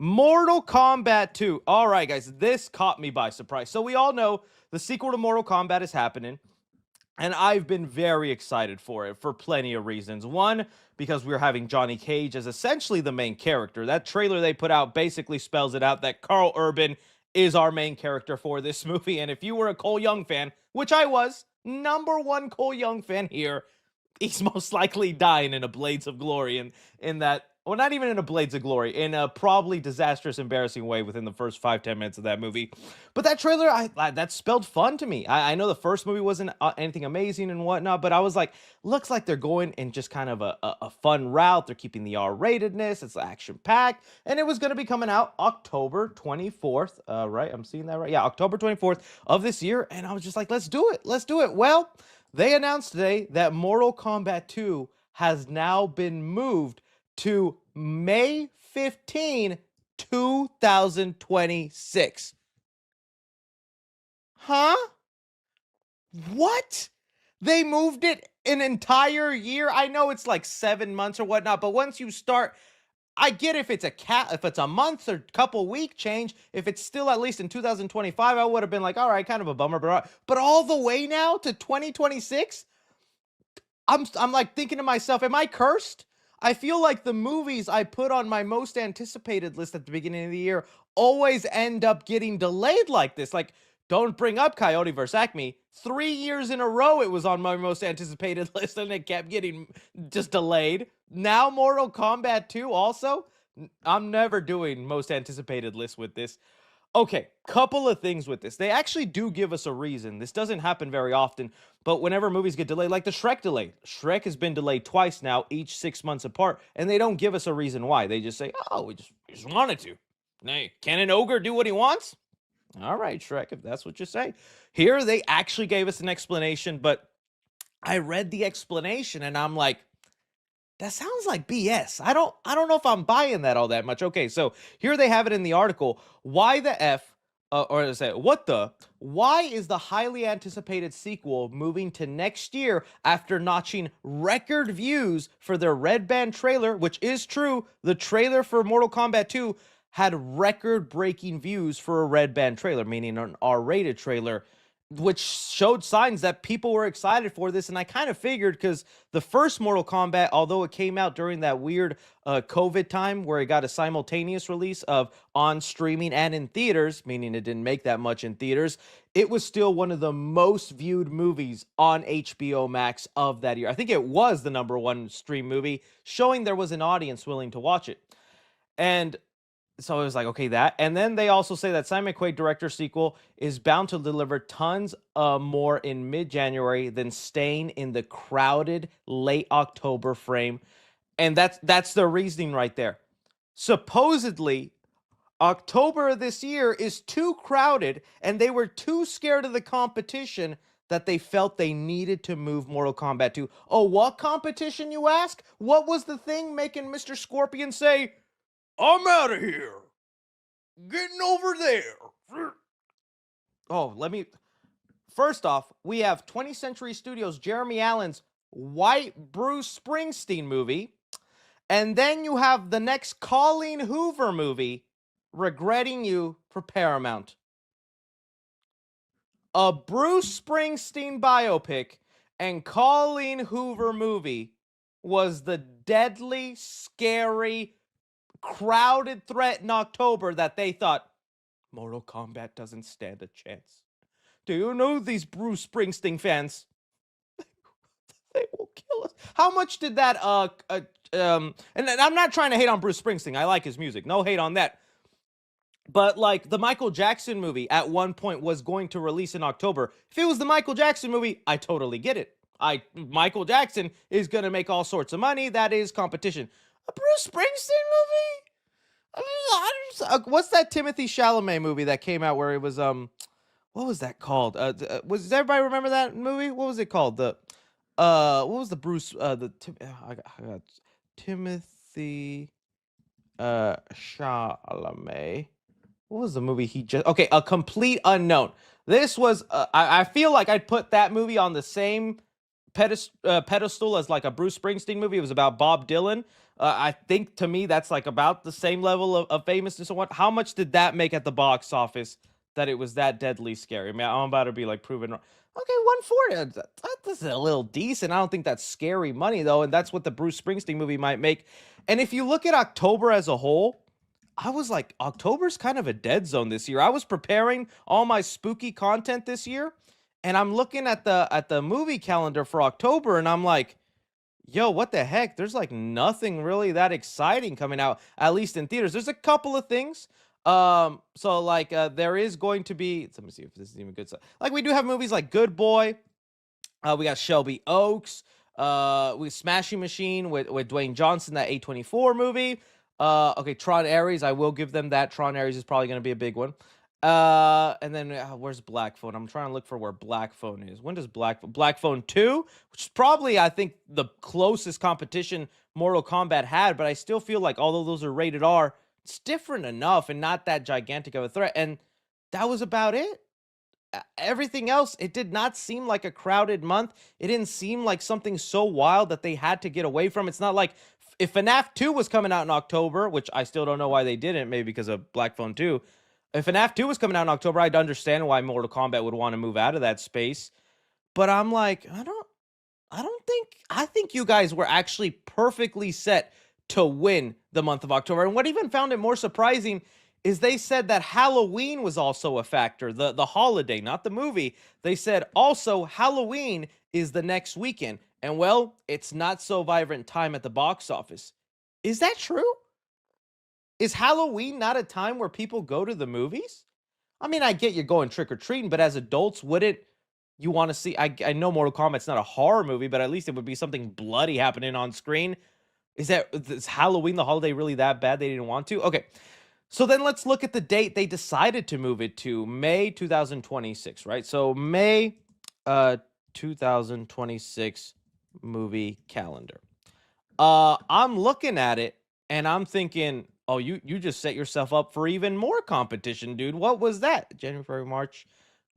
Mortal Kombat 2. All right, guys, this caught me by surprise. So we all know the sequel to Mortal Kombat is happening. And I've been very excited for it for plenty of reasons. One, because we're having Johnny Cage as essentially the main character. That trailer they put out basically spells it out that Carl Urban is our main character for this movie. And if you were a Cole Young fan, which I was, number one Cole Young fan here, he's most likely dying in a Blades of Glory in that, well, not even in a Blades of Glory, in a probably disastrous, embarrassing way within the first 5-10 minutes of that movie. But that trailer, that spelled fun to me. I know the first movie wasn't anything amazing and whatnot, but I was like, looks like they're going in just kind of a fun route. They're keeping the R-ratedness. It's action-packed, and it was going to be coming out October 24th, right? I'm seeing that right? Yeah, October 24th of this year, and I was just like, let's do it. Let's do it. Well, they announced today that Mortal Kombat 2 has now been moved to May 15, 2026. Huh? What? They moved it an entire year? I know it's like 7 months or whatnot, but once you start, I get if it's if it's a month or couple week change. If it's still at least in 2025, I would have been like, all right, kind of a bummer, but all the way now to 2026? I'm like thinking to myself, am I cursed? I feel like the movies I put on my most anticipated list at the beginning of the year always end up getting delayed like this. Like, don't bring up Coyote vs. Acme. 3 years in a row it was on my most anticipated list and it kept getting just delayed. Now Mortal Kombat 2 also? I'm never doing most anticipated list with this. Okay, couple of things with this. They actually do give us a reason. This doesn't happen very often, but whenever movies get delayed, like the Shrek delay, Shrek has been delayed twice now, each 6 months apart, and they don't give us a reason why. They just say, oh, we just wanted to. Now, can an ogre do what he wants? All right, Shrek, if that's what you say. Here, they actually gave us an explanation, but I read the explanation and I'm like, that sounds like BS. I don't know if I'm buying that all that much. Okay, so here they have it in the article. Why the F, or say, what the? Why is the highly anticipated sequel moving to next year after notching record views for their Red Band trailer, which is true. The trailer for Mortal Kombat 2 had record-breaking views for a Red Band trailer, meaning an R-rated trailer, which showed signs that people were excited for this. And I kind of figured, because the first Mortal Kombat, although it came out during that weird COVID time where it got a simultaneous release of on streaming and in theaters, meaning it didn't make that much in theaters, it was still one of the most viewed movies on HBO Max of that year. I think it was the #1 stream movie, showing there was an audience willing to watch it. And so it was like, okay, that. And then they also say that Simon Quaid director sequel is bound to deliver tons more in mid-January than staying in the crowded late October frame. And that's the reasoning right there. Supposedly, October of this year is too crowded and they were too scared of the competition that they felt they needed to move Mortal Kombat 2. Oh, what competition, you ask? What was the thing making Mr. Scorpion say, I'm out of here. Getting over there. Oh, first off, we have 20th Century Studios' Jeremy Allen's White Bruce Springsteen movie. And then you have the next Colleen Hoover movie, Regretting You, for Paramount. A Bruce Springsteen biopic and Colleen Hoover movie was the deadly, scary, crowded threat in October that they thought Mortal Kombat doesn't stand a chance. Do you know these Bruce Springsteen fans? They will kill us. How much did that and I'm not trying to hate on Bruce Springsteen. I like his music. No hate on that. But like the Michael Jackson movie at one point was going to release in October. If it was the Michael Jackson movie, I totally get it. Michael Jackson is going to make all sorts of money. That is competition. A Bruce Springsteen movie? What's that Timothy Chalamet movie that came out where it was what was that called? Does everybody remember that movie? What was it called? What was the Bruce I got Timothy Chalamet. What was the movie he just okay, A Complete Unknown. This was I feel like I'd put that movie on the same pedestal as like a Bruce Springsteen movie. It was about Bob Dylan. I think to me that's like about the same level of famousness and what. How much did that make at the box office that it was that deadly scary? I mean, I'm about to be like proven wrong. Okay, 140. That's a little decent. I don't think that's scary money though, and that's what the Bruce Springsteen movie might make. And if you look at October as a whole, I was like, October's kind of a dead zone this year. I was preparing all my spooky content this year, and I'm looking at the movie calendar for October, and I'm like, yo, what the heck? There's like nothing really that exciting coming out, at least in theaters. There's a couple of things. So like there is going to be, let me see if this is even good stuff. Like we do have movies like Good Boy. We got Shelby Oaks. We Smashing Machine with Dwayne Johnson, that A24 movie. Okay, Tron Ares. I will give them that. Tron Ares is probably going to be a big one. And then where's Black Phone? I'm trying to look for where Black Phone is. When does Black Phone 2, which is probably I think the closest competition Mortal Kombat had, but I still feel like although those are rated R, it's different enough and not that gigantic of a threat. And that was about it. Everything else, it did not seem like a crowded month. It didn't seem like something so wild that they had to get away from. It's not like if FNAF 2 was coming out in October, which I still don't know why they didn't, maybe because of Black Phone 2. If FNAF 2 was coming out in October, I'd understand why Mortal Kombat would want to move out of that space. But I'm like, I think you guys were actually perfectly set to win the month of October. And what even found it more surprising is they said that Halloween was also a factor, the holiday, not the movie. They said also Halloween is the next weekend. And well, it's not so vibrant time at the box office. Is that true? Is Halloween not a time where people go to the movies? I mean, I get you're going trick or treating, but as adults, wouldn't you want to see? I know Mortal Kombat's not a horror movie, but at least it would be something bloody happening on screen. Is Halloween the holiday really that bad they didn't want to? Okay. So then let's look at the date they decided to move it to, May 2026, right? So May 2026 movie calendar. I'm looking at it and I'm thinking, oh, you just set yourself up for even more competition, dude. What was that? January, February, March,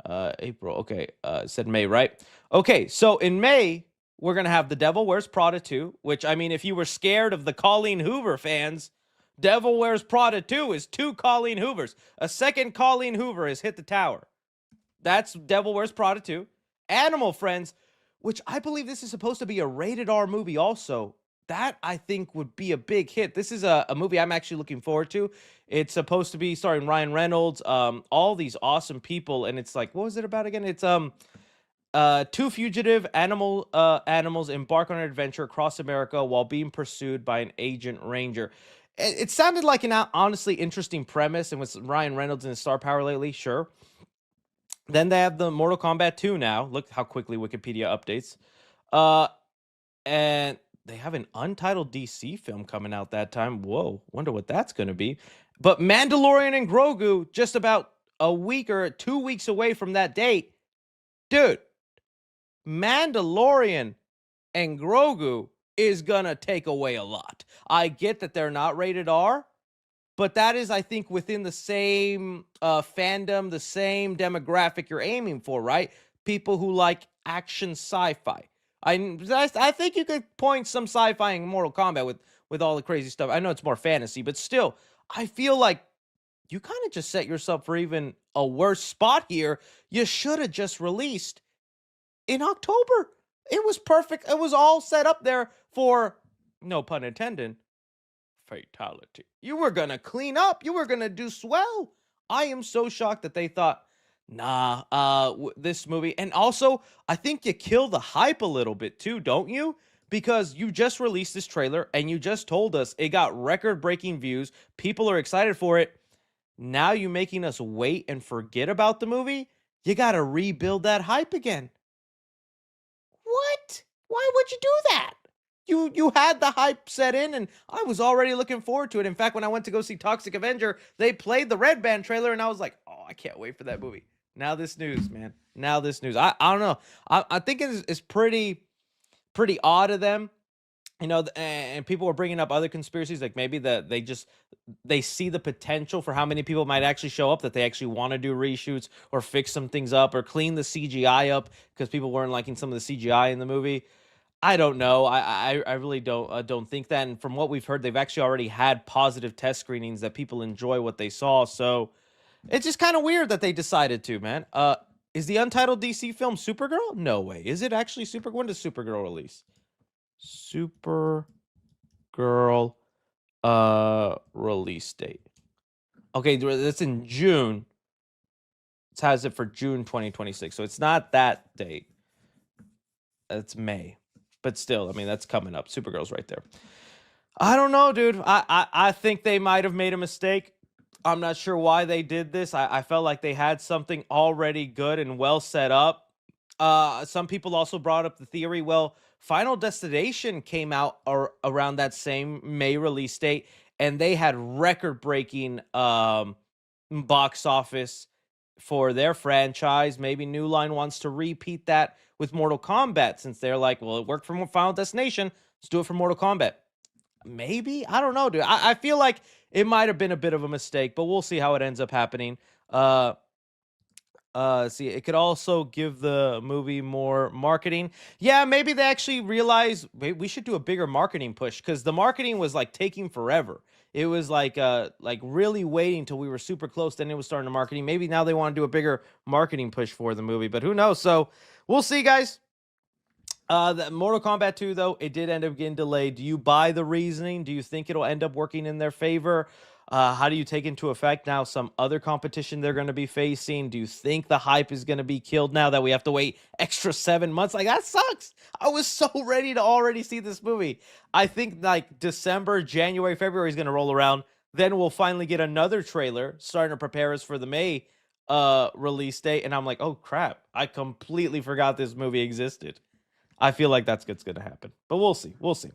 April. Okay, it said May, right? Okay, so in May, we're going to have The Devil Wears Prada 2, which, I mean, if you were scared of the Colleen Hoover fans, Devil Wears Prada 2 is 2 Colleen Hoovers. A second Colleen Hoover has hit the tower. That's Devil Wears Prada 2. Animal Friends, which I believe this is supposed to be a rated R movie also. That I think would be a big hit. This is a movie I'm actually looking forward to. It's supposed to be starring Ryan Reynolds, all these awesome people, and it's like, what was it about again? It's two fugitive animals embark on an adventure across America while being pursued by an agent ranger. It sounded like an honestly interesting premise, and with Ryan Reynolds and his star power lately, sure. Then they have the Mortal Kombat 2 now. Look how quickly Wikipedia updates. And they have an untitled DC film coming out that time. Whoa, wonder what that's going to be. But Mandalorian and Grogu, just about a week or 2 weeks away from that date. Dude, Mandalorian and Grogu is gonna take away a lot. I get that they're not rated R, but that is, I think, within the same fandom, the same demographic you're aiming for, right? People who like action sci-fi. I think you could point some sci-fi in Mortal Kombat with all the crazy stuff. I know it's more fantasy, but still, I feel like you kind of just set yourself for even a worse spot here. You should have just released in October. It was perfect. It was all set up there for, no pun intended, fatality. You were going to clean up. You were going to do swell. I am so shocked that they thought, nah, this movie. And also, I think you kill the hype a little bit too, don't you? Because you just released this trailer and you just told us it got record-breaking views. People are excited for it. Now you making us wait and forget about the movie? You got to rebuild that hype again. What? Why would you do that? You had the hype set in, and I was already looking forward to it. In fact, when I went to go see Toxic Avenger, they played the Red Band trailer, and I was like, oh, I can't wait for that movie. Now this news, man. Now this news. I don't know. I think it's pretty odd of them. You know, and people were bringing up other conspiracies, like maybe they see the potential for how many people might actually show up, that they actually want to do reshoots or fix some things up or clean the CGI up because people weren't liking some of the CGI in the movie. I don't know. I really don't think that. And from what we've heard, they've actually already had positive test screenings that people enjoy what they saw. So it's just kind of weird that they decided to, man. Is the untitled DC film Supergirl? No way. Is it actually Super? When does Supergirl release? Supergirl release date. Okay, that's in June. It has it for June 2026. So it's not that date. It's May. But still, I mean, that's coming up. Supergirl's right there. I don't know, dude. I think they might have made a mistake. I'm not sure why they did this. I felt like they had something already good and well set up. Some people also brought up the theory, well, Final Destination came out around that same May release date, and they had record-breaking box office for their franchise. Maybe New Line wants to repeat that with Mortal Kombat since they're like, well, it worked for Final Destination. Let's do it for Mortal Kombat. Maybe, I don't know, dude. I feel like it might have been a bit of a mistake, but we'll see how it ends up happening. Uh, see, it could also give the movie more marketing. Yeah, maybe they actually realize we should do a bigger marketing push because the marketing was like taking forever. It was like really waiting till we were super close, then it was starting to marketing. Maybe now they want to do a bigger marketing push for the movie, but who knows? So we'll see, guys. The Mortal Kombat 2, though, it did end up getting delayed. Do you buy the reasoning? Do you think it'll end up working in their favor? How do you take into effect now some other competition they're going to be facing? Do you think the hype is going to be killed now that we have to wait extra 7 months? Like, that sucks. I was so ready to already see this movie. I think like December, January, February is going to roll around. Then we'll finally get another trailer starting to prepare us for the May release date. And I'm like, oh crap, I completely forgot this movie existed. I feel like that's what's going to happen, but we'll see. We'll see.